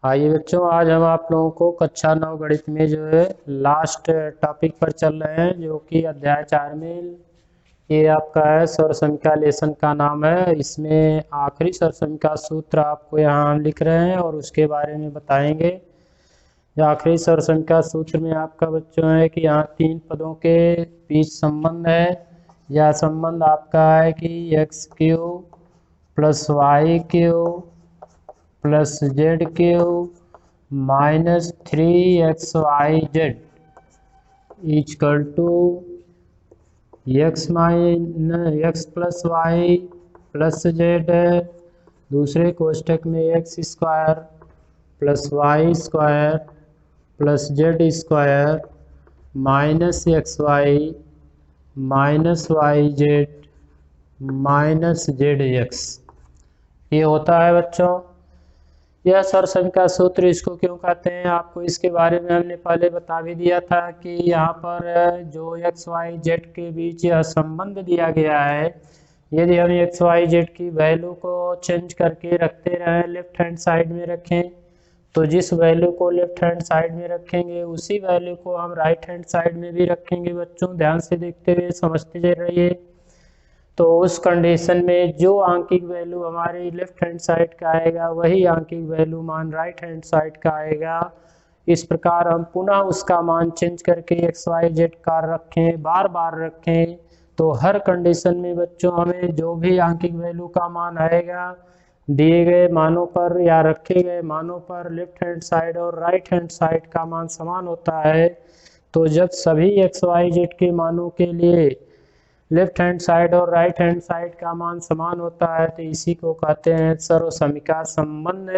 आइए बच्चों, आज हम आप लोगों को कक्षा 9 गणित में जो है लास्ट टॉपिक पर चल रहे हैं, जो कि अध्याय 4 में ये आपका है सौर समीकरण लेसन का नाम है। इसमें आखिरी सौर समीकरण सूत्र आपको यहाँ हम लिख रहे हैं और उसके बारे में बताएंगे। जो आखिरी सौर समीकरण सूत्र में आपका बच्चों है कि यहाँ 3 पदों के बीच संबंध है। यह संबंध आपका है कि x cube plus y cube plus z cube minus 3xyz equal to x plus y plus z है। दूसरे कोष्टक में x square plus y square plus z square minus x y minus y z minus z x, ये होता है बच्चों। यह सौर समीकरण सूत्र इसको क्यों कहते हैं, आपको इसके बारे में हमने पहले बता भी दिया था कि यहाँ पर जो एक्स वाई जेड के बीच यह संबंध दिया गया है, यदि हम एक्स वाई जेड की वैल्यू को चेंज करके रखते रहें, लेफ्ट हैंड साइड में रखें, तो जिस वैल्यू को लेफ्ट हैंड साइड में रखेंगे उसी वैल्यू को हम राइट हैंड साइड में भी रखेंगे। बच्चों ध्यान से देखते हुए समझते रहिए। तो उस कंडीशन में जो आंकिक वैल्यू हमारी लेफ्ट हैंड साइड का आएगा वही आंकिक वैल्यू मान राइट हैंड साइड का आएगा। इस प्रकार हम पुनः उसका मान चेंज करके एक्स वाई जेड का रखें, बार बार रखें, तो हर कंडीशन में बच्चों हमें जो भी आंकिक वैल्यू का मान आएगा दिए गए मानों पर या रखे गए मानों पर लेफ्ट हैंड साइड और राइट हैंड साइड का मान समान होता है। तो जब सभी एक्स वाई जेड के मानों के लिए लेफ्ट हैंड साइड और राइट हैंड साइड का मान समान होता है तो इसी को कहते हैं सर्व समीकरण संबंध।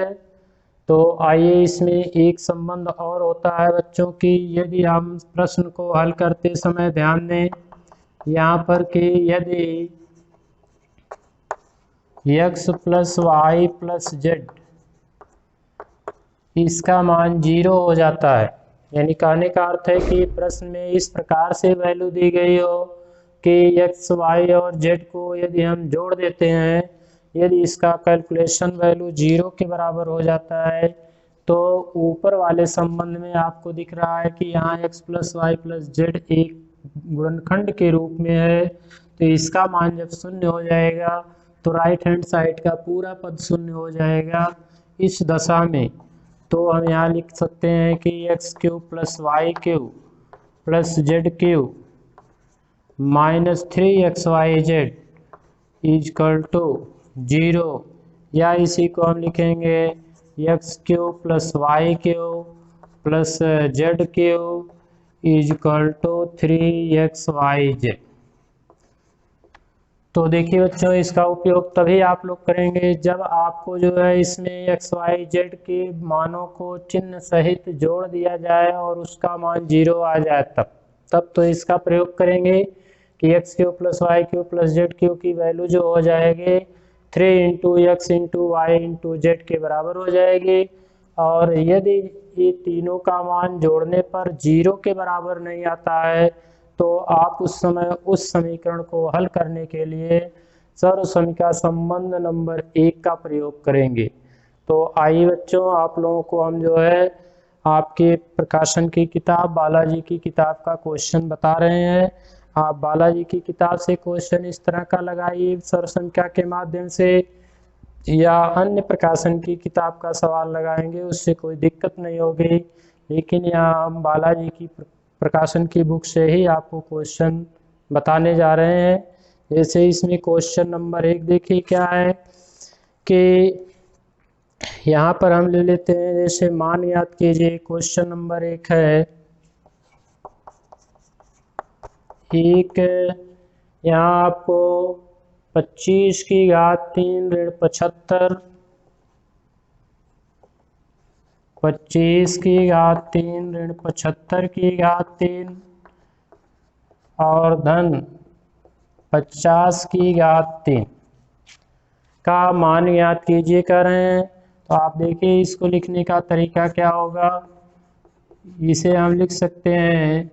तो आइए इसमें एक संबंध और होता है बच्चों की, यदि हम प्रश्न को हल करते समय ध्यान दें यहाँ पर कि यदि x plus y plus z इसका मान 0 हो जाता है, यानी कहने का अर्थ है कि प्रश्न में इस प्रकार से वैल्यू दी गई हो कि एक्स वाई और जेड को यदि हम जोड़ देते हैं, यदि इसका कैलकुलेशन वैल्यू 0 के बराबर हो जाता है, तो ऊपर वाले संबंध में आपको दिख रहा है कि यहाँ x plus y plus z एक गुणनखंड के रूप में है, तो इसका मान जब शून्य हो जाएगा तो राइट हैंड साइड का पूरा पद शून्य हो जाएगा। इस दशा में तो हम यहाँ लिख सकते हैं कि x cube plus y cube plus z cube minus 3xyz equal to 0, या इसी को हम लिखेंगे x cube plus y cube plus z cube equal to 3xyz। तो देखिए बच्चों, इसका उपयोग तभी आप लोग करेंगे जब आपको जो है इसमें एक्स वाई जेड के मानों को चिन्ह सहित जोड़ दिया जाए और उसका मान 0 आ जाए, तब तो इसका प्रयोग करेंगे कि x cube plus y cube plus z cube की वैल्यू जो हो जाएगी 3 into x into y into z के बराबर हो जाएगी। और यदि ये तीनों का मान जोड़ने पर 0 के बराबर नहीं आता है तो आप उस समय उस समीकरण को हल करने के लिए सर्व समीकरण संबंध नंबर 1 का प्रयोग करेंगे। तो आइए बच्चों, आप लोगों को हम जो है आपके प्रकाशन की किताब बालाजी की किताब का क्वेश्चन बता रहे हैं। आप बालाजी की किताब से क्वेश्चन इस तरह का लगाइए सर्व संख्या के माध्यम से, या अन्य प्रकाशन की किताब का सवाल लगाएंगे उससे कोई दिक्कत नहीं होगी, लेकिन यहाँ हम बालाजी की प्रकाशन की बुक से ही आपको क्वेश्चन बताने जा रहे हैं। जैसे इसमें क्वेश्चन नंबर 1 देखिए क्या है कि यहाँ पर हम ले लेते हैं, जैसे मान याद कीजिए क्वेश्चन नंबर 1 है एक, यहाँ आपको 25 की घात 3 ऋण 75, 25 की घात 3 ऋण 75 की घात 3 और धन 50 की घात 3 का मान याद कीजिए कर रहे हैं। तो आप देखिए इसको लिखने का तरीका क्या होगा, इसे हम लिख सकते हैं,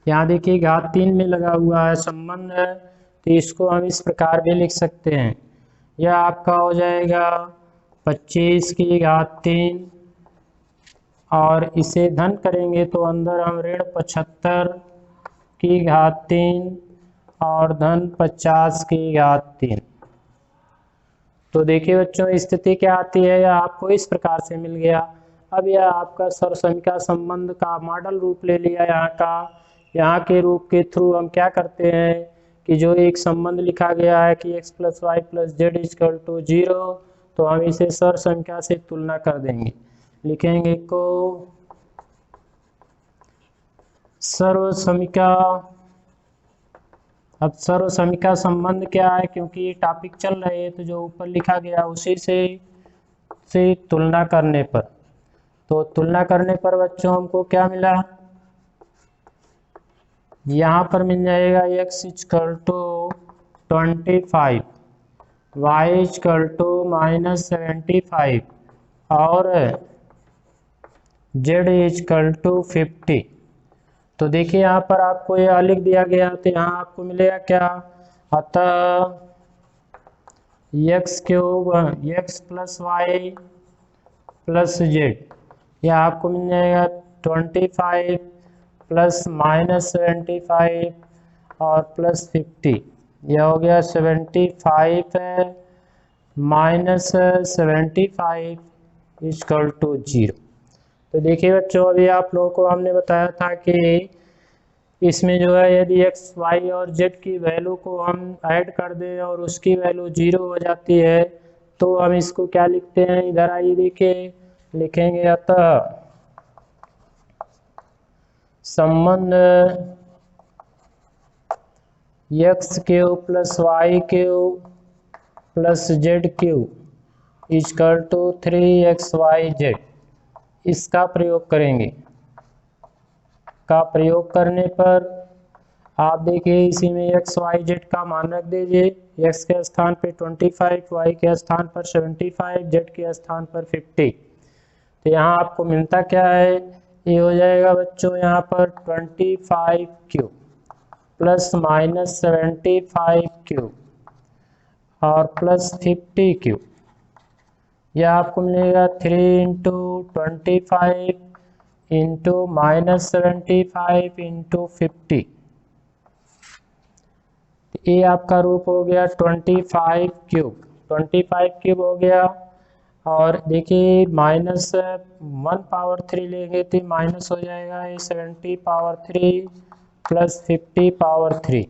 यहाँ देखिए घात 3 में लगा हुआ है संबंध है, तो इसको हम इस प्रकार भी लिख सकते हैं, यह आपका हो जाएगा 25 की घात 3, और इसे धन करेंगे तो अंदर हम ऋण 75 की घात 3 और धन 50 की घात 3। तो देखिए बच्चों स्थिति क्या आती है, यह आपको इस प्रकार से मिल गया। अब यह आपका सर्वसमिका संबंध का मॉडल रूप ले लिया यहाँ का। यहाँ के रूप के थ्रू हम क्या करते हैं कि जो एक संबंध लिखा गया है कि x + y + z = 0, तो हम इसे सर्वसमिका से तुलना कर देंगे। लिखेंगे को सर्वसमिका। अब सर्वसमिका संबंध क्या है, क्योंकि ये टॉपिक चल रहे हैं तो जो ऊपर लिखा गया उसी से तुलना करने पर, तो तुलना करने पर बच्चों हमको क्या मिला, यहाँ पर मिल जाएगा x = 25, y = -75 और z = 50। तो देखिए यहाँ पर आपको यह लिख दिया गया, तो यहाँ आपको मिलेगा क्या, अतः x + y + z, यह आपको मिल जाएगा 25 + -75 और +50, यह हो गया 75 है -75 = 0। तो देखिए बच्चों अभी आप लोगों को हमने बताया था कि इसमें जो है यदि x, y और z की वैल्यू को हम ऐड कर दें और उसकी वैल्यू 0 हो जाती है, तो हम इसको क्या लिखते हैं, इधर आइए देखिए, लिखेंगे अतः संबंध x³ + y³ + z³ = 3xyz, इसका प्रयोग करेंगे। का प्रयोग करने पर आप देखिए इसी में x, y, z का मान रख दीजिए, x के स्थान पे 25, y के स्थान पर 75, z के स्थान पर 50। तो यहाँ आपको मिलता क्या है, ये हो जाएगा बच्चों यहाँ पर 25³ + -75³ और +50³, यह आपको मिलेगा 3 × 25 × -75 × 50। ये आपका रूप हो गया 25³ हो गया। और देखिए -1/3 लेंगे तो माइनस हो जाएगा, ये 70/3 + 50/3।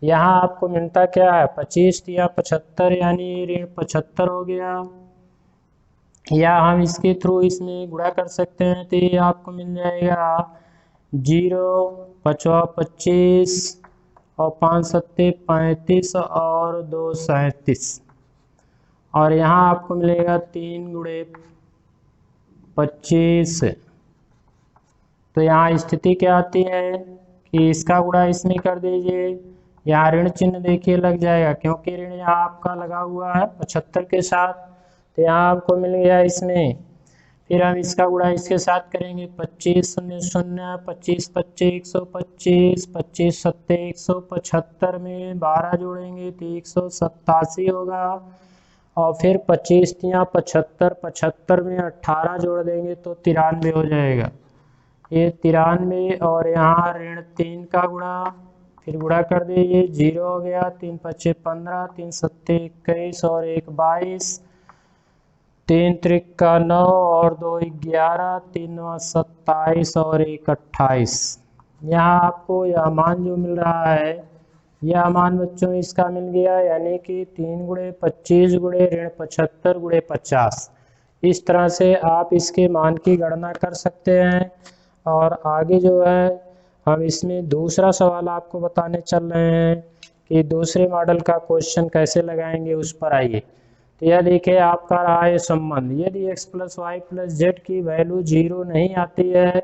यहाँ आपको मिलता क्या है 25 या 75, यानी ऋण 75 हो गया, या हम इसके थ्रू इसमें गुणा कर सकते हैं, तो ये आपको मिल जाएगा 0 × 5 = 25 और 5 × 7 = 35 और 2 × 37, और यहाँ आपको मिलेगा 3 × 25। तो यहाँ स्थिति क्या आती है कि इसका गुणा इसमें कर दीजिए, यहाँ ऋण चिन्ह देखिए लग जाएगा, क्योंकि ऋण यहाँ आपका लगा हुआ है 75 के साथ, तो यहाँ आपको मिल गया इसमें। फिर हम इसका गुणा इसके साथ करेंगे, 25 0 0, 25 25 125, 25 7 175 में 12 जोड़ेंगे तो 187 होगा, और फिर 25 या 75, 75 में 18 जोड़ देंगे तो 93 हो जाएगा, ये 93। और यहाँ ऋण 3 का गुणा, फिर गुणा कर दीजिए, 0 हो गया, 3 × 5 = 15, 3 × 7 = 21 और 1 = 22, 3 × 3 = 9 और 2 = 11, 3 × 27 और 1 = 28। यहाँ आपको यह मान जो मिल रहा है, यह मान बच्चों इसका मिल गया, यानी कि 3 × 25 × ऋण 75 × 50। इस तरह से आप इसके मान की गणना कर सकते हैं। और आगे जो है हम इसमें दूसरा सवाल आपको बताने चल रहे हैं कि दूसरे मॉडल का क्वेश्चन कैसे लगाएंगे, उस पर आइए। तो यह देखिए आपका रहा है संबंध, यदि x + y + z की वैल्यू 0 नहीं आती है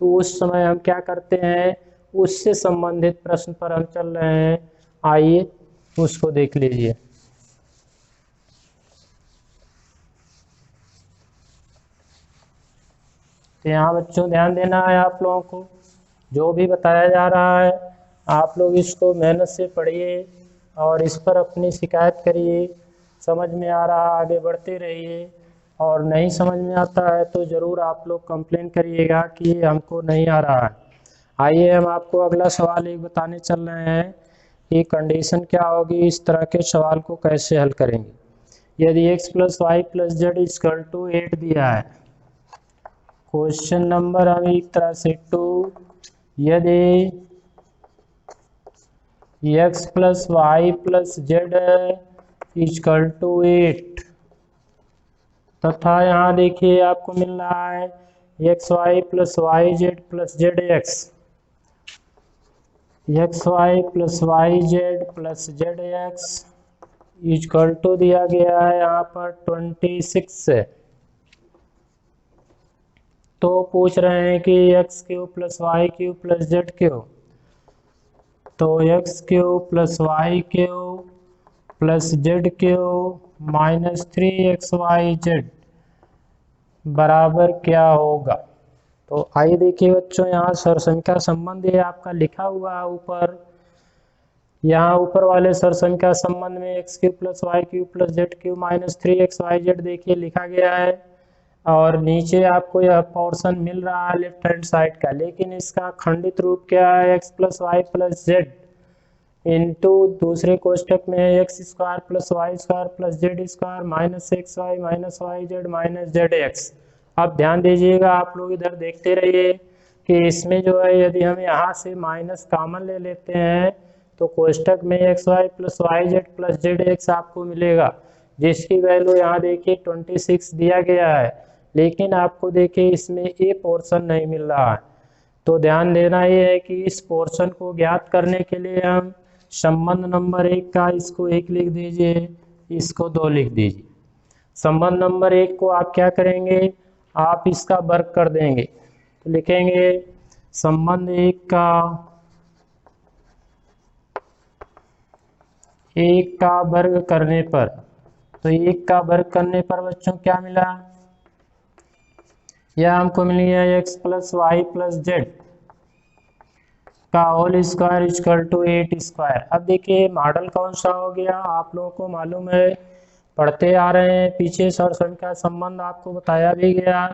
तो उस समय हम क्या करते हैं, उससे संबंधित प्रश्न पर हम चल रहे हैं, आइए उसको देख लीजिए। तो यहाँ बच्चों ध्यान देना है आप लोगों को, जो भी बताया जा रहा है आप लोग इसको मेहनत से पढ़िए और इस पर अपनी शिकायत करिए। समझ में आ रहा आगे बढ़ते रहिए, और नहीं समझ में आता है तो ज़रूर आप लोग कंप्लेन करिएगा कि हमको नहीं आ रहा है। आइए हम आपको अगला सवाल एक बताने चल रहे हैं कि कंडीशन क्या होगी, इस तरह के सवाल को कैसे हल करेंगे। यदि x + y + z = 8 दिया है, क्वेश्चन नंबर हम एक तरह से 2, यदि x + y + z = 8 तथा यहाँ देखिए आपको मिल रहा है xy + yz + zx, xy + yz + zx = दिया गया है यहाँ पर 26 है। तो पूछ रहे हैं कि x³ + y³ + z³, तो x³ + y³ + z³ - 3xyz बराबर क्या होगा। तो आइए देखिए बच्चों, यहाँ सरसंख्या संबंध ये आपका लिखा हुआ है ऊपर, यहाँ ऊपर वाले सरसंख्या संबंध में x³ + y³ + z³ - 3xyz देखिए लिखा गया है, और नीचे आपको यह पोर्शन मिल रहा है लेफ्ट हैंड साइड का, लेकिन इसका खंडित रूप क्या है, x + y + z इंटू दूसरे कोष्टक में x² + y² + z² - xy - yz - zx। अब ध्यान दीजिएगा, आप लोग इधर देखते रहिए कि इसमें जो है यदि हम यहाँ से माइनस कॉमन ले लेते हैं तो कोष्टक में xy + yz + zx आपको मिलेगा, जिसकी वैल्यू यहाँ देखिए 26 दिया गया है, लेकिन आपको देखिए इसमें ए पोर्शन नहीं मिल रहा है। तो ध्यान देना ये है कि इस पोर्शन को ज्ञात करने के लिए हम संबंध नंबर 1 का इसको 1 लिख दीजिए, इसको 2 लिख दीजिए। संबंध नंबर 1 को आप क्या करेंगे, आप इसका वर्ग कर देंगे, तो लिखेंगे संबंध 1 का वर्ग करने पर, तो 1 का वर्ग करने पर बच्चों क्या मिला, यह हमको मिल गया x + y + z का होल स्क्वायर = 8 स्क्वायर। अब देखिए मॉडल कौन सा हो गया, आप लोगों को मालूम है, पढ़ते आ रहे हैं, पीछे सरसंख्या संबंध आपको बताया भी गया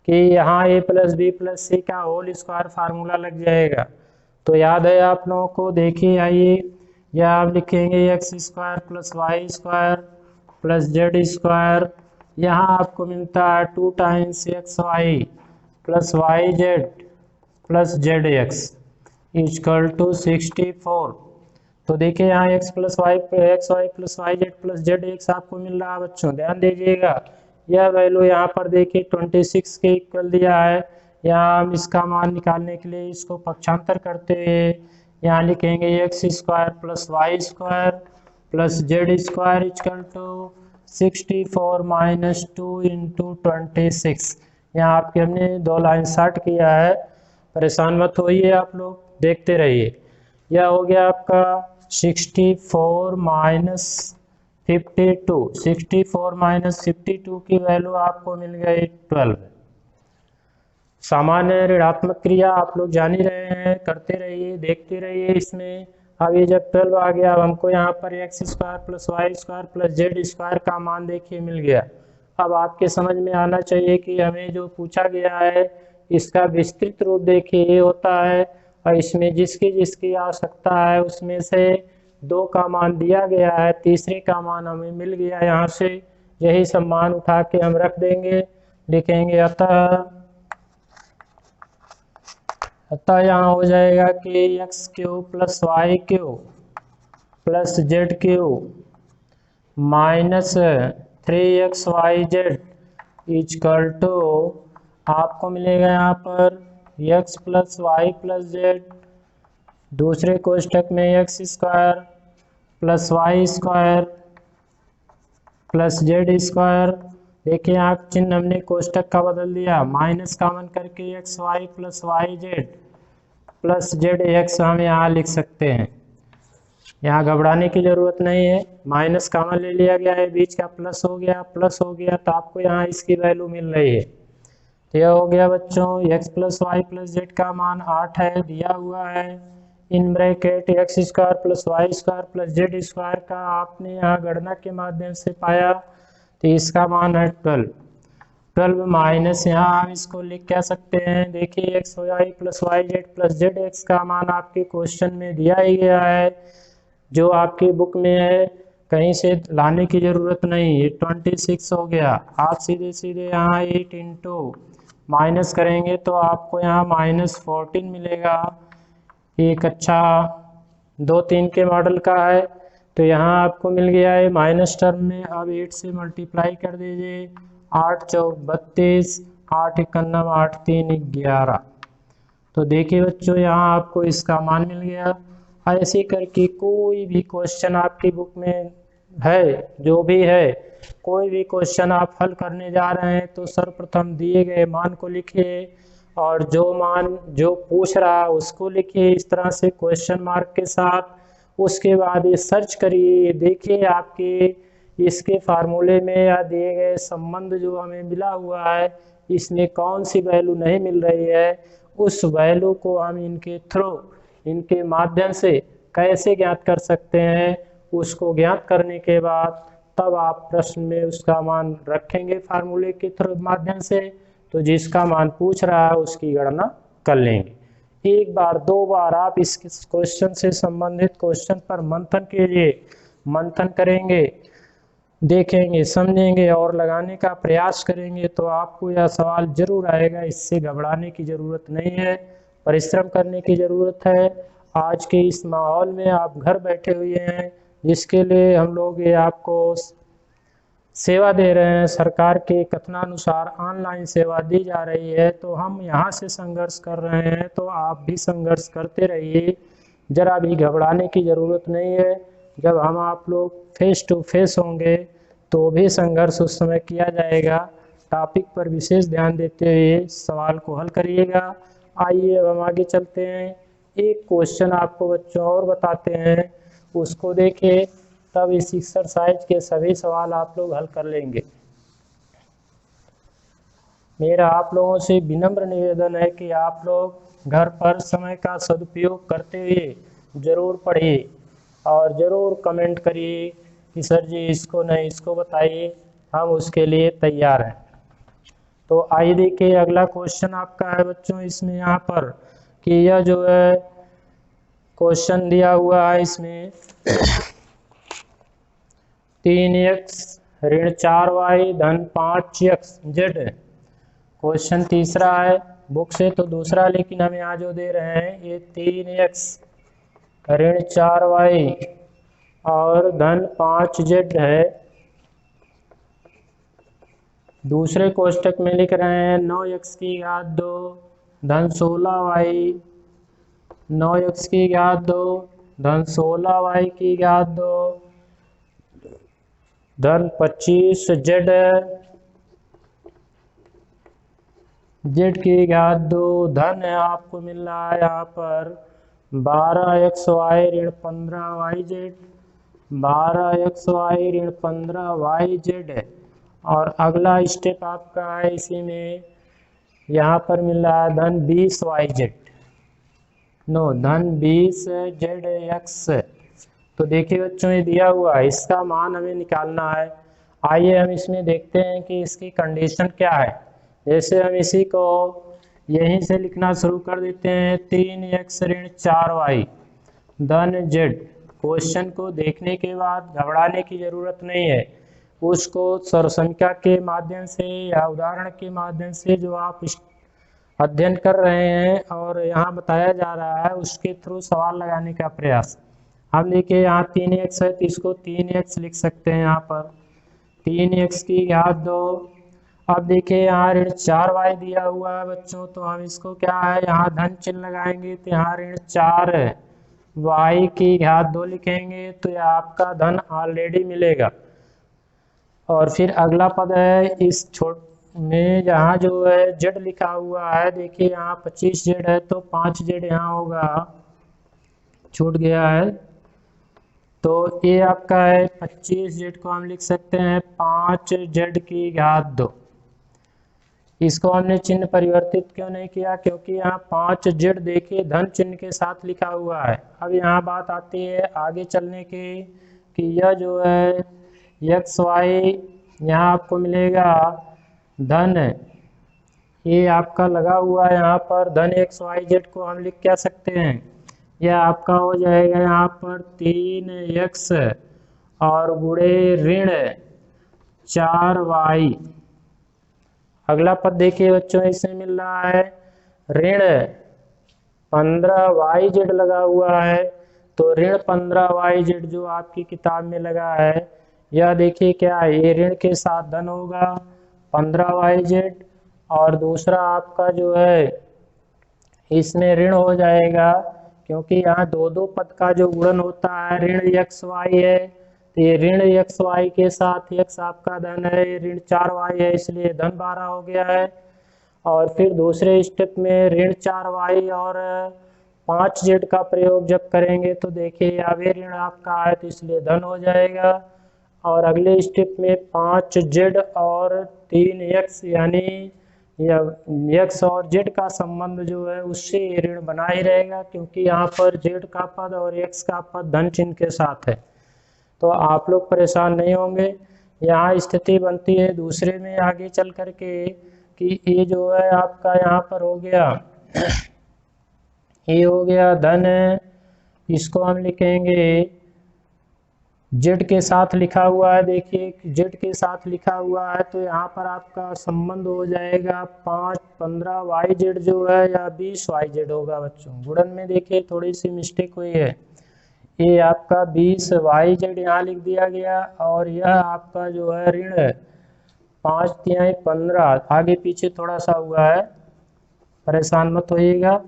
कि यहाँ a + b + c का होल स्क्वायर फार्मूला लग जाएगा। तो याद है आप लोगों को, देखिए आइए यह आप लिखेंगे x² + y² + z², यहाँ आपको मिलता है 2 टाइम्स xy + yz + zx = 64। तो देखिए यहाँ x + y + yz + zx आपको मिल रहा है बच्चों, ध्यान दीजिएगा, यह वैल्यू यहाँ पर देखिए 26 के इक्वल दिया है। यहाँ हम इसका मान निकालने के लिए इसको पक्षांतर करते हैं, यहाँ लिखेंगे x² + y² + z² = 64 - 2 × 26। यहाँ आपके हमने 2 लाइन शॉर्ट किया है, परेशान मत होइए आप लोग, देखते रहिए। यह हो गया आपका 64 - 52, 64 - 52 की वैल्यू आपको मिल गई 12। सामान्य ऋणात्मक क्रिया आप लोग जान ही रहे हैं, करते रहिए, देखते रहिए इसमें। अब ये जब 12 आ गया, अब हमको यहाँ पर x² + y² + z² का मान देखिए मिल गया। अब आपके समझ में आना चाहिए कि हमें जो पूछा गया है इसका विस्तृत रूप देखिए ये होता है, और इसमें जिसकी जिसकी आवश्यकता है उसमें से 2 का मान दिया गया है, तीसरे का मान हमें मिल गया यहाँ से, यही सब मान उठा के हम रख देंगे, लिखेंगे अतः यहाँ हो जाएगा कि x³ + y³ + z³ - 3xyz = आपको मिलेगा यहाँ पर x + y + z, दूसरे कोष्टक में x² + y² + z²। देखिए आप चिन्ह हमने कोष्टक का बदल दिया, माइनस कॉमन करके xy + yz + zx हम यहाँ लिख सकते हैं, यहाँ घबराने की ज़रूरत नहीं है, माइनस कॉमन ले लिया गया है, बीच का प्लस हो गया, तो आपको यहाँ इसकी वैल्यू मिल रही है। तो यह हो गया बच्चों x + y + z का मान 8 है, दिया हुआ है, in bracket x square plus y square plus z square का आपने यहाँ गणना के माध्यम से पाया, तो इसका मान है 12 माइनस यहाँ हम इसको लिख क्या सकते हैं, देखिए x y plus y z plus z x का मान आपके क्वेश्चन में दिया ही गया है, जो आपकी बुक में है, कहीं से लाने की ज़रूरत नहीं। ये 26 हो गया। आप सीधे सीधे यहाँ 8 इंटू माइनस करेंगे तो आपको यहाँ -14 मिलेगा। एक अच्छा 2-3 के मॉडल का है, तो यहाँ आपको मिल गया है माइनस टर्म में। अब 8 से मल्टीप्लाई कर दीजिए, 8 चौक 32, 8 इक्यानवे 8 3 11। तो देखिए बच्चों यहाँ आपको इसका मान मिल गया। ऐसे करके कोई भी क्वेश्चन आपकी बुक में है, जो भी है, कोई भी क्वेश्चन आप हल करने जा रहे हैं तो सर्वप्रथम दिए गए मान को लिखिए और जो मान जो पूछ रहा है उसको लिखिए इस तरह से क्वेश्चन मार्क के साथ। उसके बाद ये सर्च करिए, देखिए आपके इसके फार्मूले में या दिए गए संबंध जो हमें मिला हुआ है इसमें कौन सी वैल्यू नहीं मिल रही है, उस वैल्यू को हम इनके थ्रू, इनके माध्यम से कैसे ज्ञात कर सकते हैं। उसको ज्ञात करने के बाद तब आप प्रश्न में उसका मान रखेंगे फार्मूले के थ्रू माध्यम से, तो जिसका मान पूछ रहा है उसकी गणना कर लेंगे। एक बार 2 बार आप इस क्वेश्चन से संबंधित क्वेश्चन पर मंथन कीजिए, मंथन करेंगे, देखेंगे, समझेंगे और लगाने का प्रयास करेंगे तो आपको यह सवाल जरूर आएगा। इससे घबराने की ज़रूरत नहीं है, परिश्रम करने की ज़रूरत है। आज के इस माहौल में आप घर बैठे हुए हैं, जिसके लिए हम लोग ये आपको सेवा दे रहे हैं, सरकार के कथनानुसार ऑनलाइन सेवा दी जा रही है, तो हम यहाँ से संघर्ष कर रहे हैं, तो आप भी संघर्ष करते रहिए, ज़रा भी घबराने की ज़रूरत नहीं है। जब हम आप लोग फेस टू फेस होंगे तो भी संघर्ष उस समय किया जाएगा। टॉपिक पर विशेष ध्यान देते हुए सवाल को हल करिएगा। आइए अब हम आगे चलते हैं। एक क्वेश्चन आपको बच्चों और बताते हैं, उसको देखिए, तब इस एक्सरसाइज के सभी सवाल आप लोग हल कर लेंगे। मेरा आप लोगों से विनम्र निवेदन है कि आप लोग घर पर समय का सदुपयोग करते हुए ज़रूर पढ़िए और ज़रूर कमेंट करिए कि सर जी इसको नहीं, इसको बताइए, हम उसके लिए तैयार हैं। तो आइए देखिए अगला क्वेश्चन आपका है बच्चों, इसमें यहाँ पर कि यह जो है क्वेश्चन दिया हुआ है, इसमें 3x ऋण 4y धन 5x जेड है। क्वेश्चन तीसरा है बुक से तो दूसरा, लेकिन हम यहाँ जो दे रहे हैं ये 3x ऋण 4y और धन 5z है। दूसरे कोष्टक में लिख रहे हैं 9x की घात 2 धन 16y, 9x की घात 2 धन 16y की घात 2 धन 25z है। जेड की घात 2 धन है, आपको मिल रहा है यहाँ पर 12xy ऋण 15yz, 12xy ऋण 15yz है। और अगला स्टेप आपका है, इसी में यहाँ पर मिल रहा है धन 20yz, नो धन 20zx। तो देखिए बच्चों ये दिया हुआ है, इसका मान हमें निकालना है। आइए हम इसमें देखते हैं कि इसकी कंडीशन क्या है। जैसे हम इसी को यहीं से लिखना शुरू कर देते हैं, 3x ऋण 4y धन z। क्वेश्चन को देखने के बाद घबराने की ज़रूरत नहीं है, उसको सर्वसंख्या के माध्यम से या उदाहरण के माध्यम से जो आप अध्ययन कर रहे हैं और यहाँ बताया जा रहा है उसके थ्रू सवाल लगाने का प्रयास। हम देखिए यहाँ 3x है तो इसको 3x लिख सकते हैं, यहाँ पर 3x की घात 2। अब देखिए यहाँ ऋण 4y दिया हुआ है बच्चों, तो हम इसको क्या है यहाँ धन चिन्ह लगाएंगे, तो यहाँ ऋण 4 है, y की घात 2 लिखेंगे तो यह आपका धन ऑलरेडी मिलेगा। और फिर अगला पद है इस छोट में यहाँ जो है जेड लिखा हुआ है, देखिए यहाँ 25z है तो 5z यहाँ होगा, छूट गया है, तो ये आपका है 25z को हम लिख सकते हैं 5z की घात 2। इसको हमने चिन्ह परिवर्तित क्यों नहीं किया, क्योंकि यहाँ 5z देखिए धन चिन्ह के साथ लिखा हुआ है। अब यहाँ बात आती है आगे चलने की कि यह जो है xy यहाँ आपको मिलेगा धन, ये आपका लगा हुआ है यहाँ पर धन xyz को हम लिख क्या सकते हैं, यह आपका हो जाएगा यहाँ पर 3x और गुणे ऋण 4y। अगला पद देखिए बच्चों, इसमें मिल रहा है ऋण 15yz लगा हुआ है, तो ऋण 15yz जो आपकी किताब में लगा है, यह देखिए क्या है, ये ऋण के साथ धन होगा 15yz, और दूसरा आपका जो है इसमें ऋण हो जाएगा, क्योंकि यहाँ दो पद का जो गुणन होता है ऋण xy है, तो ये ऋण xy के साथ x आपका धन है, ऋण 4y है, इसलिए धन 12 हो गया है। और फिर दूसरे स्टेप में ऋण 4y और 5z का प्रयोग जब करेंगे तो देखिए यहाँ ऋण आपका है, तो इसलिए धन हो जाएगा। और अगले स्टेप में 5z और 3x यानी x और z का संबंध जो है उससे ऋण बना ही रहेगा, क्योंकि यहाँ पर z का पद और x का पद धन चिन्ह के साथ है, तो आप लोग परेशान नहीं होंगे। यहाँ स्थिति बनती है दूसरे में आगे चल करके कि ये जो है आपका यहाँ पर हो गया, ये हो गया धन, इसको हम लिखेंगे z के साथ लिखा हुआ है, देखिए z के साथ लिखा हुआ है, तो यहाँ पर आपका संबंध हो जाएगा 15yz जो है या 20yz होगा बच्चों। गुणन में देखिए थोड़ी सी मिस्टेक हुई है, ये आपका 20yz यहाँ लिख दिया गया, और यह आपका जो है ऋण 5 15 आगे पीछे थोड़ा सा हुआ है, परेशान मत होइएगा।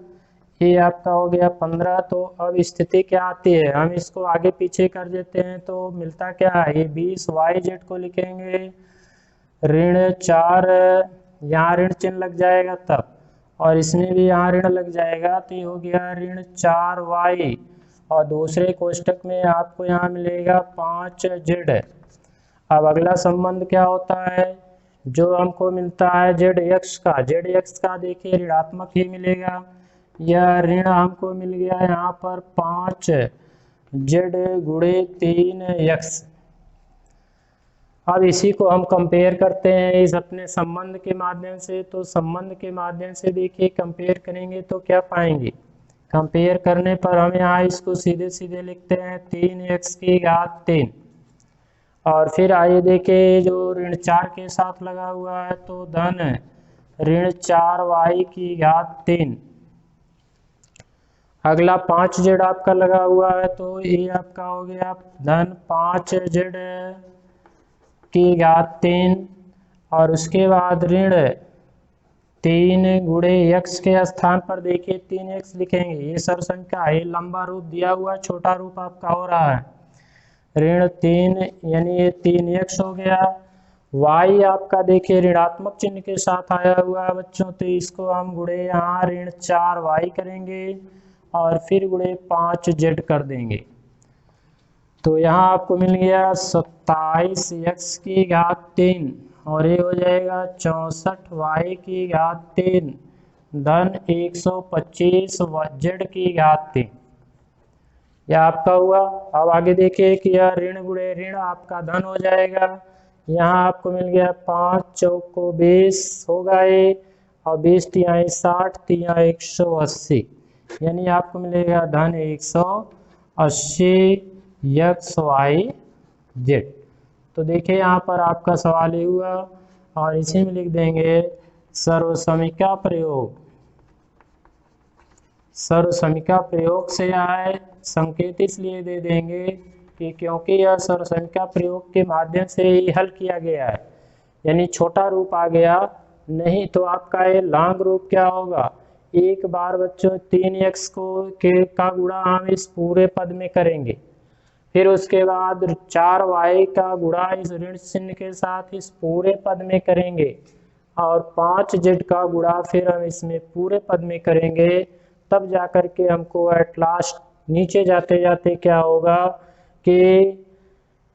ये आपका हो गया 15, तो अब स्थिति क्या आती है, हम इसको आगे पीछे कर देते हैं तो मिलता क्या है, ये 20yz को लिखेंगे ऋण 4, यहाँ ऋण चिन्ह लग जाएगा तब, और इसमें भी यहाँ ऋण लग जाएगा, तो ये हो गया ऋण 4y, और दूसरे कोष्टक में आपको यहाँ मिलेगा 5z। अब अगला संबंध क्या होता है, जो हमको मिलता है zx का देखिए ऋणात्मक ही मिलेगा, यह ऋण हमको मिल गया यहाँ पर 5z गुणे 3x। अब इसी को हम कंपेयर करते हैं इस अपने संबंध के माध्यम से, तो संबंध के माध्यम से देखिए कंपेयर करेंगे तो क्या पाएंगे, कंपेयर करने पर हम यहाँ इसको सीधे सीधे लिखते हैं 3x की घात 3, और फिर आइए देखिए जो ऋण 4 के साथ लगा हुआ है तो धन ऋण 4y की घात 3। अगला 5z आपका लगा हुआ है, तो ये आपका हो गया धन 5z की घात 3, और उसके बाद ऋण 3 गुणे x के स्थान पर देखिए 3x लिखेंगे, ये सरसंख्या है, लंबा रूप दिया हुआ, छोटा रूप आपका हो रहा है ऋण 3 यानी ये 3x हो गया। y आपका देखिए ऋणात्मक चिन्ह के साथ आया हुआ है बच्चों, तो इसको हम गुणे यहाँ ऋण 4y करेंगे और फिर गुणे 5z कर देंगे, तो यहाँ आपको मिल गया 27x की घात 3, और ये हो जाएगा 64y की घात 3 धन 125z की घात 3, यह आपका हुआ। अब आगे देखिए कि यह ऋण गुणे ऋण आपका धन हो जाएगा, यहाँ आपको मिल गया 5 चौको 20 होगा ये, और 20 तिहाई 60 तिहाई 180, यानी आपको मिलेगा धन 180 xyz। तो देखिए यहाँ पर आपका सवाल ये हुआ, और इसी में लिख देंगे सर्वसमीका प्रयोग। सर्वसमीका प्रयोग से आए संकेत इसलिए दे देंगे कि क्योंकि यह सर्वसमीका प्रयोग के माध्यम से ही हल किया गया है, यानी छोटा रूप आ गया, नहीं तो आपका ये लॉन्ग रूप क्या होगा, एक बार बच्चों 3x का गुणा हम इस पूरे पद में करेंगे, फिर उसके बाद 4y का गुणा इस ऋण चिन्ह के साथ इस पूरे पद में करेंगे, और 5z का गुणा फिर हम इसमें पूरे पद में करेंगे, तब जाकर के हमको एट लास्ट नीचे जाते जाते क्या होगा कि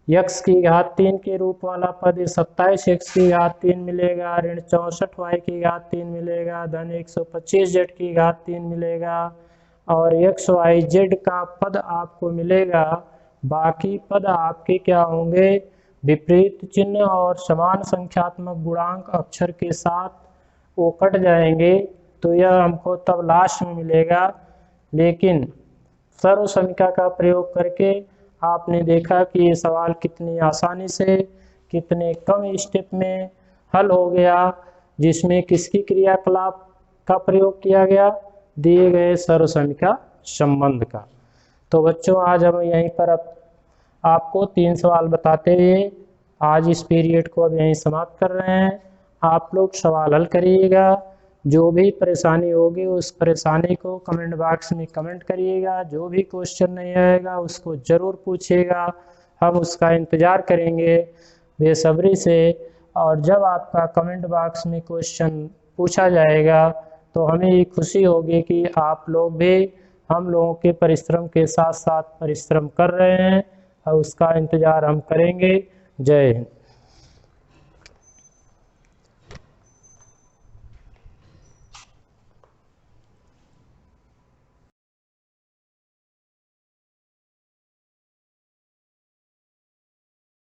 x की घात 3 के रूप वाला पद 27x की घात 3 मिलेगा, ऋण 64y की घात 3 मिलेगा, धन 125z की घात 3 मिलेगा और x y z का पद आपको मिलेगा। बाकी पद आपके क्या होंगे, विपरीत चिन्ह और समान संख्यात्मक गुणांक अक्षर के साथ वो कट जाएंगे, तो यह हमको तब लास्ट में मिलेगा। लेकिन सर्व समीकरण का प्रयोग करके आपने देखा कि ये सवाल कितनी आसानी से कितने कम स्टेप में हल हो गया, जिसमें किसकी क्रियाकलाप का प्रयोग किया गया, दिए गए सर्व समीकरण संबंध का। तो बच्चों आज हम यहीं पर अब आपको 3 सवाल बताते हुए आज इस पीरियड को अब यहीं समाप्त कर रहे हैं। आप लोग सवाल हल करिएगा, जो भी परेशानी होगी उस परेशानी को कमेंट बॉक्स में कमेंट करिएगा, जो भी क्वेश्चन नहीं आएगा उसको ज़रूर पूछिएगा, हम उसका इंतज़ार करेंगे बेसब्री से। और जब आपका कमेंट बॉक्स में क्वेश्चन पूछा जाएगा तो हमें ये खुशी होगी कि आप लोग भी हम लोगों के परिश्रम के साथ साथ परिश्रम कर रहे हैं और उसका इंतज़ार हम करेंगे। जय हिंद।